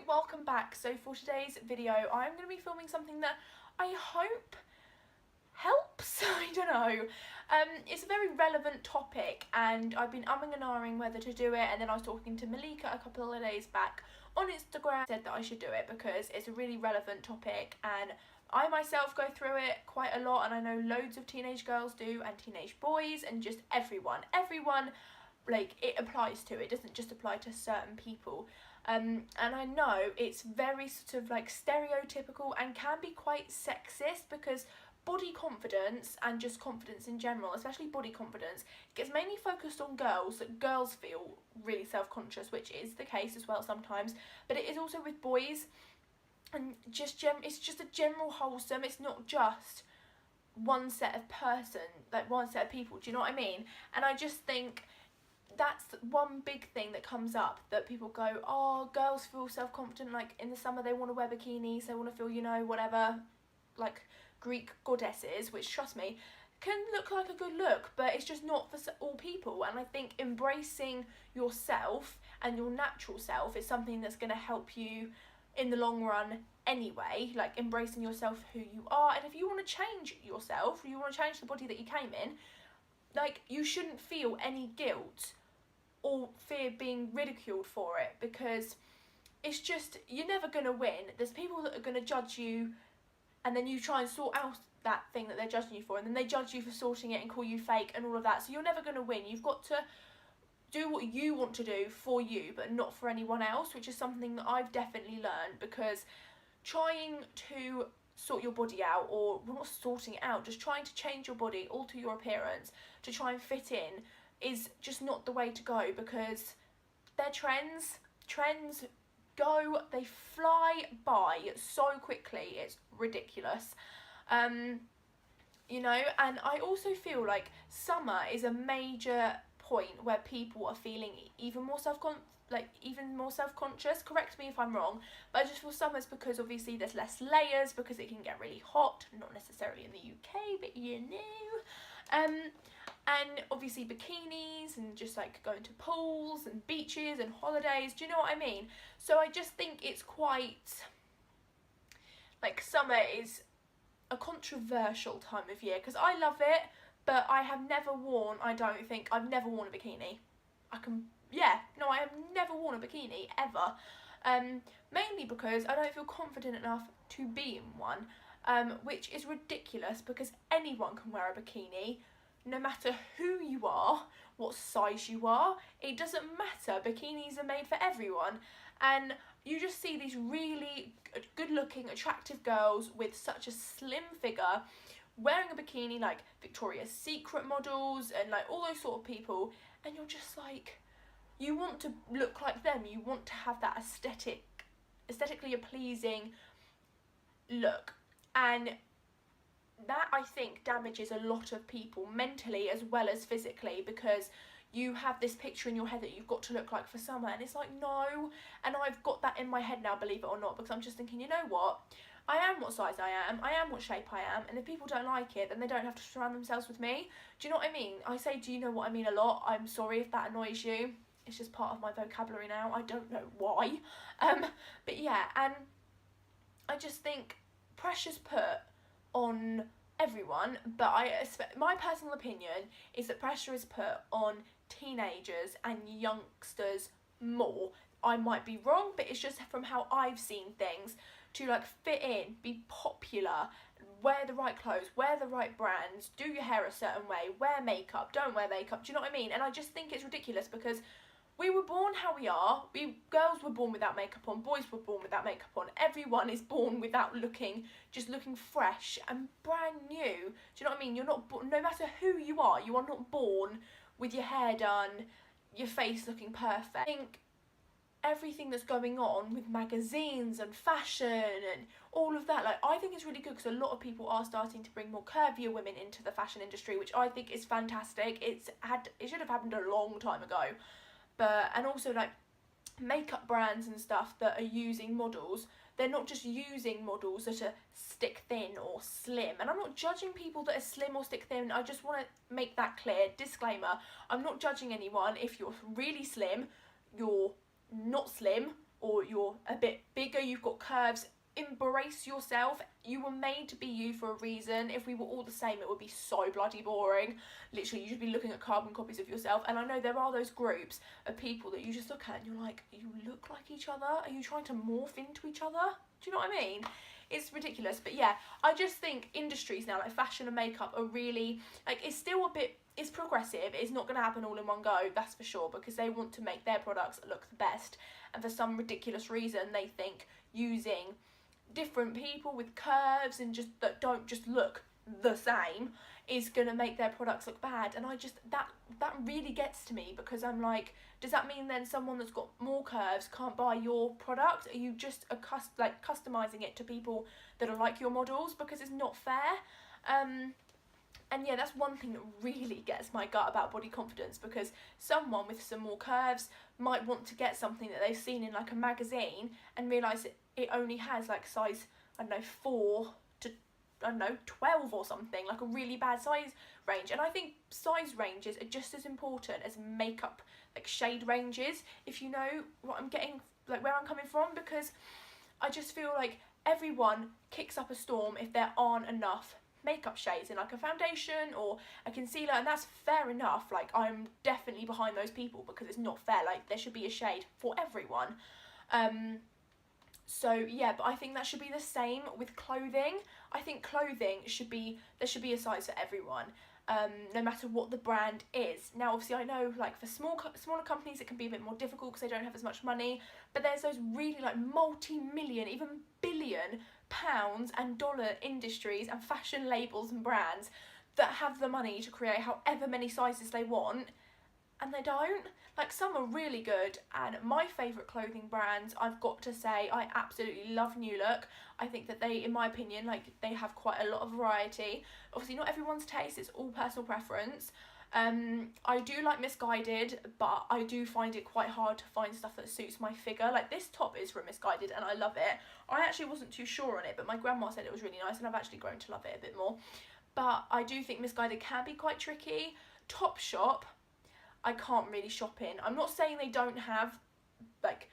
welcome back. So for today's video I'm going to be filming something that I hope helps. I don't know. It's a very relevant topic and I've been umming and ahhing whether to do it, and then I was talking to Malika a couple of days back on Instagram, said that I should do it because it's a really relevant topic and I myself go through it quite a lot, and I know loads of teenage girls do and teenage boys and just everyone, like it applies to. It doesn't just apply to certain people. And I know it's very sort of like stereotypical and can be quite sexist, because body confidence and just confidence in general, especially body confidence, gets mainly focused on girls, that girls feel really self-conscious, which is the case as well sometimes, but it is also with boys, and just it's just a general wholesome, it's not just one set of person, like one set of people, do you know what I mean? And I just think that's one big thing that comes up, that people go, oh, girls feel self-confident, like in the summer they want to wear bikinis, they want to feel, you know, whatever, like Greek goddesses, which, trust me, can look like a good look, but it's just not for all people. And I think embracing yourself and your natural self is something that's going to help you in the long run anyway, like embracing yourself, who you are. And if you want to change yourself, you want to change the body that you came in, like, you shouldn't feel any guilt or fear being ridiculed for it, because it's just, you're never going to win. There's people that are going to judge you, and then you try and sort out that thing that they're judging you for, and then they judge you for sorting it and call you fake and all of that. So you're never going to win. You've got to do what you want to do for you, but not for anyone else, which is something that I've definitely learned, because trying to sort your body out, or well, not sorting it out, just trying to change your body, alter your appearance to try and fit in, is just not the way to go, because they're trends go, they fly by so quickly, it's ridiculous. You know, and I also feel like summer is a major point where people are feeling even more self-conscious. Correct me if I'm wrong, but I just feel summer's because obviously there's less layers, because it can get really hot, not necessarily in the UK, but you know. And obviously bikinis and just like going to pools and beaches and holidays, do you know what I mean? So I just think it's quite, like, summer is a controversial time of year, because I love it, but I have never worn, I've never worn a bikini. I have never worn a bikini ever, mainly because I don't feel confident enough to be in one, which is ridiculous, because anyone can wear a bikini, no matter who you are, what size you are, it doesn't matter. Bikinis are made for everyone, and you just see these really good-looking, attractive girls with such a slim figure wearing a bikini, like Victoria's Secret models and like all those sort of people, and you're just like, you want to look like them, you want to have that aesthetically pleasing look, and that, I think, damages a lot of people mentally as well as physically, because you have this picture in your head that you've got to look like for summer, and it's like, no. And I've got that in my head now, believe it or not, because I'm just thinking, you know what, I am what size I am what shape I am, and if people don't like it, then they don't have to surround themselves with me. Do you know what I mean? I say, do you know what I mean, a lot. I'm sorry if that annoys you. It's just part of my vocabulary now. I don't know why. But yeah, and I just think pressure's put on everyone, but my personal opinion is that pressure is put on teenagers and youngsters more. I might be wrong, but it's just from how I've seen things, to like fit in, be popular, wear the right clothes, wear the right brands, do your hair a certain way, wear makeup, don't wear makeup, do you know what I mean? And I just think it's ridiculous, because we were born how we are. Girls were born without makeup on, boys were born without makeup on. Everyone is born without looking fresh and brand new. Do you know what I mean? You're not no matter who you are not born with your hair done, your face looking perfect. I think everything that's going on with magazines and fashion and all of that, like, I think it's really good, because a lot of people are starting to bring more curvier women into the fashion industry, which I think is fantastic. It should have happened a long time ago. And also, like, makeup brands and stuff that are using models, they're not just using models that are stick thin or slim. And I'm not judging people that are slim or stick thin. I just want to make that clear. Disclaimer, I'm not judging anyone. If you're really slim, you're not slim, or you're a bit bigger, you've got curves. Embrace yourself. You were made to be you for a reason. If we were all the same, it would be so bloody boring. Literally, you'd be looking at carbon copies of yourself. And I know there are those groups of people that you just look at and you're like, you look like each other? Are you trying to morph into each other? Do you know what I mean? It's ridiculous. But yeah, I just think industries now, like fashion and makeup, are really, like, it's still a bit, it's progressive. It's not going to happen all in one go, that's for sure, because they want to make their products look the best. And for some ridiculous reason, they think using different people with curves and just that don't just look the same is going to make their products look bad. And I just, that really gets to me, because I'm like, does that mean then someone that's got more curves can't buy your product? Are you just customizing it to people that are like your models? Because it's not fair. And yeah, that's one thing that really gets my gut about body confidence, because someone with some more curves might want to get something that they've seen in like a magazine and realise it only has like size, I don't know, 4 to, I don't know, 12 or something, like a really bad size range. And I think size ranges are just as important as makeup, like shade ranges, if you know what I'm getting, like where I'm coming from, because I just feel like everyone kicks up a storm if there aren't enough makeup shades in like a foundation or a concealer, and that's fair enough. Like, I'm definitely behind those people, because it's not fair. Like, there should be a shade for everyone. So yeah, but I think that should be the same with clothing. I think clothing should be, there should be a size for everyone, no matter what the brand is. Now obviously I know like for smaller companies it can be a bit more difficult because they don't have as much money, but there's those really like multi-million, even billion pounds and dollar industries and fashion labels and brands that have the money to create however many sizes they want, and they don't. Like, some are really good, and my favourite clothing brands, I've got to say, I absolutely love New Look. I think that they, in my opinion, like, they have quite a lot of variety. Obviously not everyone's taste, it's all personal preference. I do like Missguided, but I do find it quite hard to find stuff that suits my figure. Like, this top is from Missguided and I love it. I actually wasn't too sure on it, but my grandma said it was really nice, and I've actually grown to love it a bit more. But I do think Missguided can be quite tricky. Topshop, I can't really shop in. I'm not saying they don't have like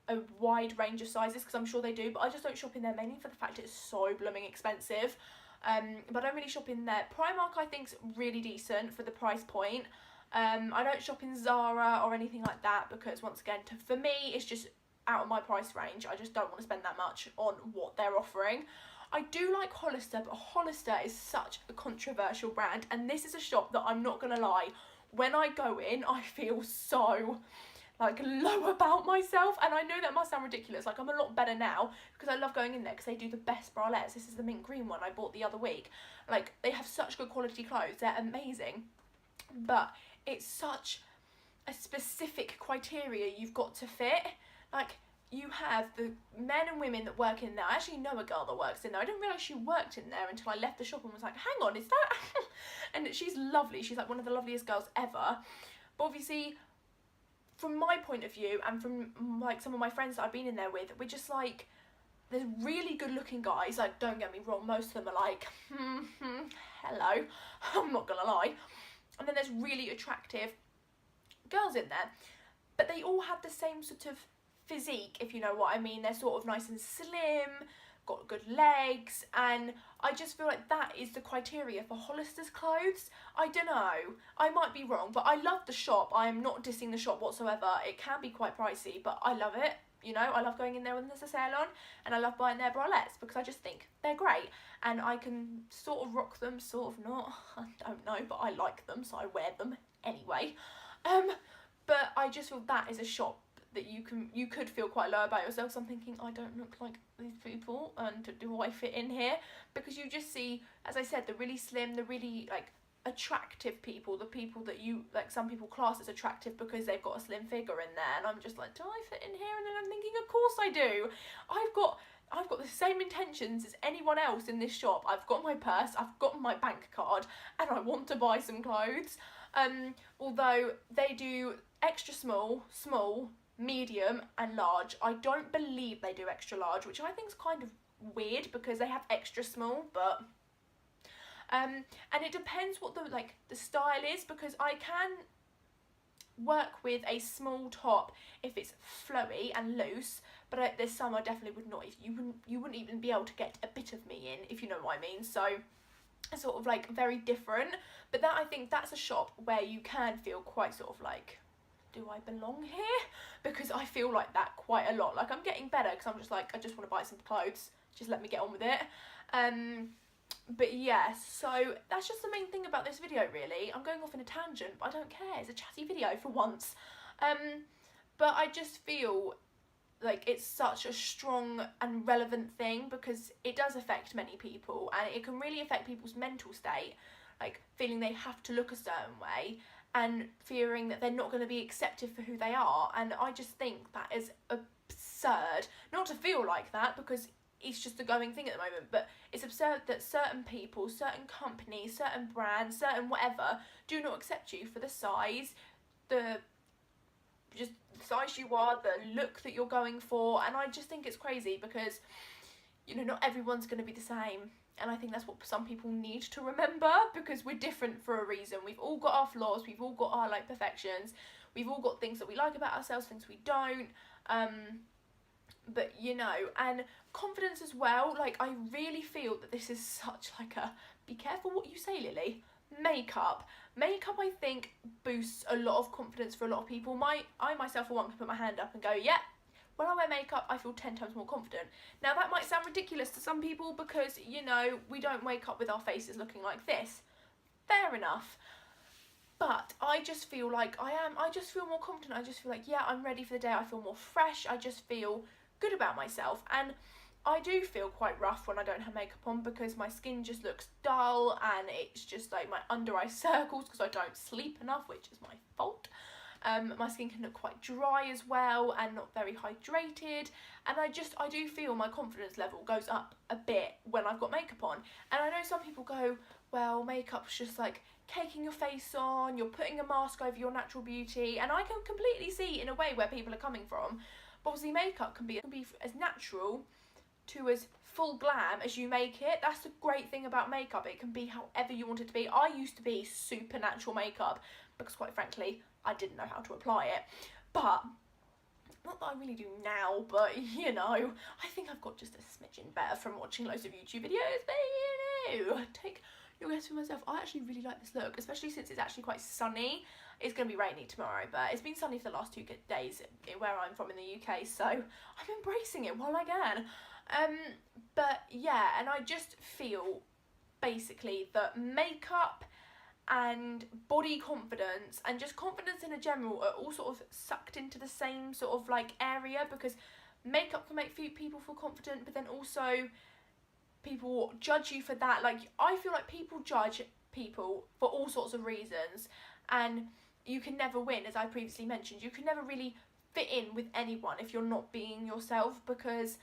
a wide range of sizes, because I'm sure they do, but I just don't shop in there, mainly for the fact it's so blooming expensive. But I don't really shop in there. Primark I think's really decent for the price point. I don't shop in Zara or anything like that, because once again, for me, it's just out of my price range. I just don't want to spend that much on what they're offering. I do like Hollister, but Hollister is such a controversial brand, and this is a shop that, I'm not gonna lie, when I go in, I feel so like low about myself, and I know that must sound ridiculous. Like, I'm a lot better now because I love going in there because they do the best bralettes. This is the mint green one I bought the other week. Like, they have such good quality clothes, they're amazing, but it's such a specific criteria you've got to fit. Like, you have the men and women that work in there. I actually know a girl that works in there. I didn't realise she worked in there until I left the shop and was like, hang on, is that? And she's lovely. She's like one of the loveliest girls ever. But obviously, from my point of view, and from like some of my friends that I've been in there with, we're just like, there's really good looking guys. Like, don't get me wrong, most of them are like, hello, I'm not gonna lie. And then there's really attractive girls in there, but they all have the same sort of physique, if you know what I mean. They're sort of nice and slim, got good legs, and I just feel like that is the criteria for Hollister's clothes. I don't know, I might be wrong, but I love the shop. I am not dissing the shop whatsoever. It can be quite pricey, but I love it. You know, I love going in there when there's a sale on, and I love buying their bralettes because I just think they're great, and I can sort of rock them, sort of not, I don't know, but I like them, so I wear them anyway. But I just feel that is a shop that you could feel quite low about yourself. So I'm thinking, I don't look like these people, and do I fit in here? Because you just see, as I said, the really slim, the really like attractive people, the people that you like, some people class as attractive because they've got a slim figure in there, and I'm just like, do I fit in here? And then I'm thinking, of course I do. I've got the same intentions as anyone else in this shop. I've got my purse, I've got my bank card, and I want to buy some clothes. Although they do extra small, medium and large. I don't believe they do extra large, which I think is kind of weird because they have extra small, but and it depends what the style is, because I can work with a small top if it's flowy and loose, but there's some I definitely would not. You wouldn't even be able to get a bit of me in, if you know what I mean. So it's sort of like very different, but that, I think that's a shop where you can feel quite sort of like, do I belong here? Because I feel like that quite a lot. Like, I'm getting better because I'm just like, I just want to buy some clothes, just let me get on with it. But yeah, so that's just the main thing about this video, really. I'm going off in a tangent, but I don't care. It's a chatty video for once. But I just feel like it's such a strong and relevant thing because it does affect many people, and it can really affect people's mental state, like feeling they have to look a certain way and fearing that they're not going to be accepted for who they are. And I just think that is absurd, not to feel like that, because it's just a going thing at the moment, but it's absurd that certain people, certain companies, certain brands, certain whatever, do not accept you for the size, the size you are, the look that you're going for. And I just think it's crazy because, you know, not everyone's going to be the same. And I think that's what some people need to remember, because we're different for a reason. We've all got our flaws, we've all got our like perfections, we've all got things that we like about ourselves, things we don't. But you know, and confidence as well. Like, I really feel that this is such like a, be careful what you say, Lily. Makeup, I think boosts a lot of confidence for a lot of people. I myself for one can put my hand up and go, yeah, when I wear makeup I feel 10 times more confident. Now that might sound ridiculous to some people because, you know, we don't wake up with our faces looking like this. Fair enough. But I just feel like I just feel more confident. I just feel like, yeah, I'm ready for the day. I feel more fresh. I just feel good about myself. And I do feel quite rough when I don't have makeup on because my skin just looks dull, and it's just like my under eye circles because I don't sleep enough, which is my fault. My skin can look quite dry as well and not very hydrated, and I do feel my confidence level goes up a bit when I've got makeup on. And I know some people go, well, makeup's just like caking your face on, you're putting a mask over your natural beauty, and I can completely see in a way where people are coming from. But obviously makeup can be as natural to as full glam as you make it. That's the great thing about makeup. It can be however you want it to be. I used to be super natural makeup because, quite frankly, I didn't know how to apply it. But not that I really do now, but you know, I think I've got just a smidgen better from watching loads of YouTube videos. But you know, take your guess for myself. I actually really like this look, especially since it's actually quite sunny. It's going to be rainy tomorrow, but it's been sunny for the last 2 days where I'm from in the UK, so I'm embracing it while I can. But yeah, and I just feel basically that makeup and body confidence and just confidence in a general are all sort of sucked into the same sort of like area, because makeup can make people feel confident, but then also people judge you for that. Like, I feel like people judge people for all sorts of reasons, and you can never win. As I previously mentioned, you can never really fit in with anyone if you're not being yourself, because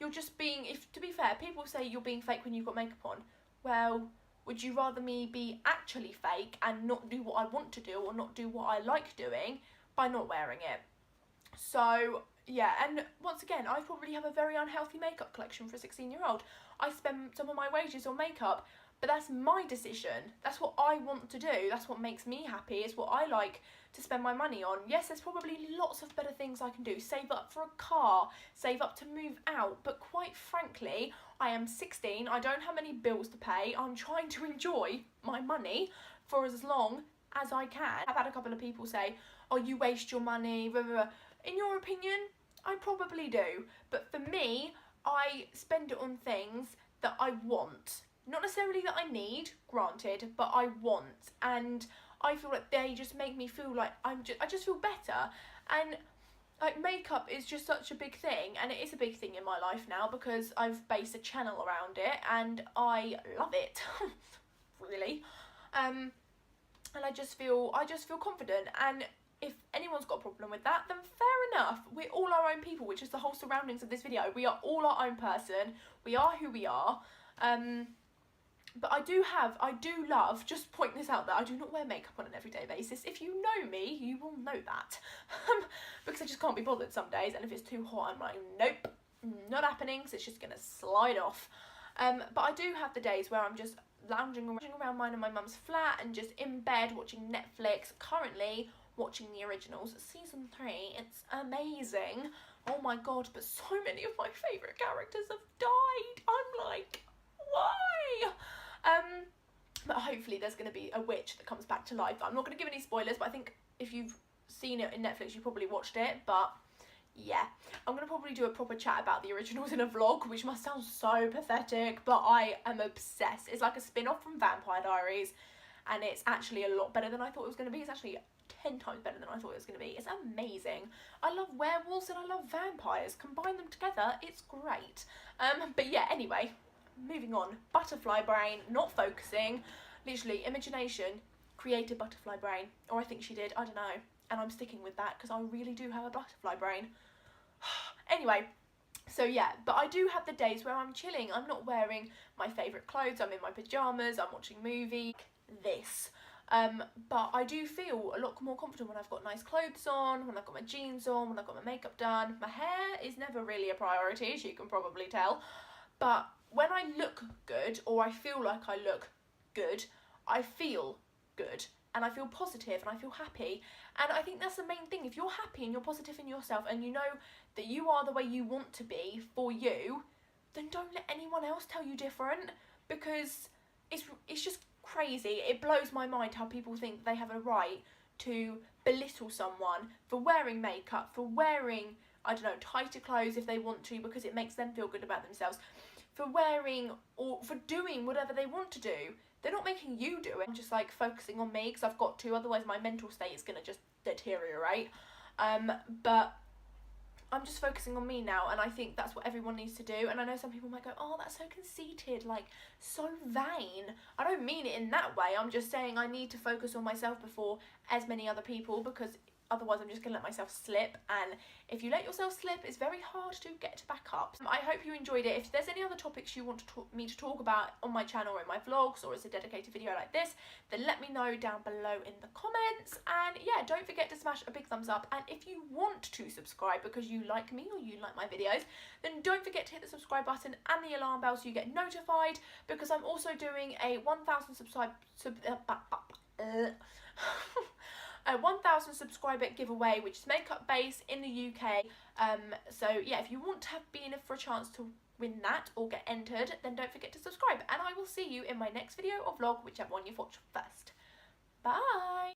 you're just being, to be fair, people say you're being fake when you've got makeup on. Well, would you rather me be actually fake and not do what I want to do or not do what I like doing by not wearing it? So yeah, and once again, I probably have a very unhealthy makeup collection for a 16-year-old. I spend some of my wages on makeup, but that's my decision. That's what I want to do. That's what makes me happy. It's what I like to spend my money on. Yes, there's probably lots of better things I can do. Save up for a car, save up to move out. But quite frankly, I am 16. I don't have any bills to pay. I'm trying to enjoy my money for as long as I can. I've had a couple of people say, oh, you waste your money, blah, blah, blah. In your opinion, I probably do. But for me, I spend it on things that I want. Not necessarily that I need, granted, but I want. And I feel like they just make me feel like I just feel better. And like, makeup is just such a big thing, and it is a big thing in my life now because I've based a channel around it and I love it. Really. And I just feel confident, and if anyone's got a problem with that, then fair enough. We're all our own people, which is the whole surroundings of this video. We are all our own person. We are who we are. But I do love, just point this out, that I do not wear makeup on an everyday basis. If you know me, you will know that. Because I just can't be bothered some days, and if it's too hot, I'm like, nope, not happening, so it's just going to slide off. But I do have the days where I'm just lounging around mine and my mum's flat and just in bed watching Netflix, currently watching the originals. Season 3, it's amazing. Oh my god, but so many of my favourite characters have died. I'm like, why? But hopefully there's going to be a witch that comes back to life. I'm not going to give any spoilers, but I think if you've seen it in Netflix, you probably watched it. But yeah, I'm going to probably do a proper chat about the originals in a vlog, which must sound so pathetic, but I am obsessed. It's like a spin-off from Vampire Diaries, and it's actually a lot better than I thought it was going to be. It's actually 10 times better than I thought it was going to be. It's amazing. I love werewolves and I love vampires. Combine them together, it's great. But yeah, anyway, moving on. Butterfly brain, not focusing. Literally, imagination created butterfly brain. Or I think she did, I don't know. And I'm sticking with that because I really do have a butterfly brain. Anyway, so yeah, but I do have the days where I'm chilling. I'm not wearing my favourite clothes. I'm in my pyjamas. I'm watching movies. This. But I do feel a lot more confident when I've got nice clothes on, when I've got my jeans on, when I've got my makeup done. My hair is never really a priority, as you can probably tell. But when I look good, or I feel like I look good, I feel good. And I feel positive and I feel happy. And I think that's the main thing. If you're happy and you're positive in yourself and you know that you are the way you want to be for you, then don't let anyone else tell you different, because it's just crazy. It blows my mind how people think they have a right to belittle someone for wearing makeup, for wearing, I don't know, tighter clothes if they want to because it makes them feel good about themselves, for wearing or for doing whatever they want to do. They're not making you do it. I'm just like focusing on me because I've got to, otherwise my mental state is going to just deteriorate. But I'm just focusing on me now, and I think that's what everyone needs to do. And I know some people might go, oh, that's so conceited, like, so vain. I don't mean it in that way. I'm just saying I need to focus on myself before as many other people, because otherwise I'm just going to let myself slip. And if you let yourself slip, it's very hard to get back up. I hope you enjoyed it. If there's any other topics you want me to talk about on my channel or in my vlogs, or as a dedicated video like this, then let me know down below in the comments. And yeah, don't forget to smash a big thumbs up. And if you want to subscribe because you like me or you like my videos, then don't forget to hit the subscribe button and the alarm bell so you get notified, because I'm also doing a 1,000 a 1,000 subscriber giveaway, which is makeup based in the UK. So yeah, if you want to be in for a chance to win that or get entered, then don't forget to subscribe, and I will see you in my next video or vlog, whichever one you watch first. Bye!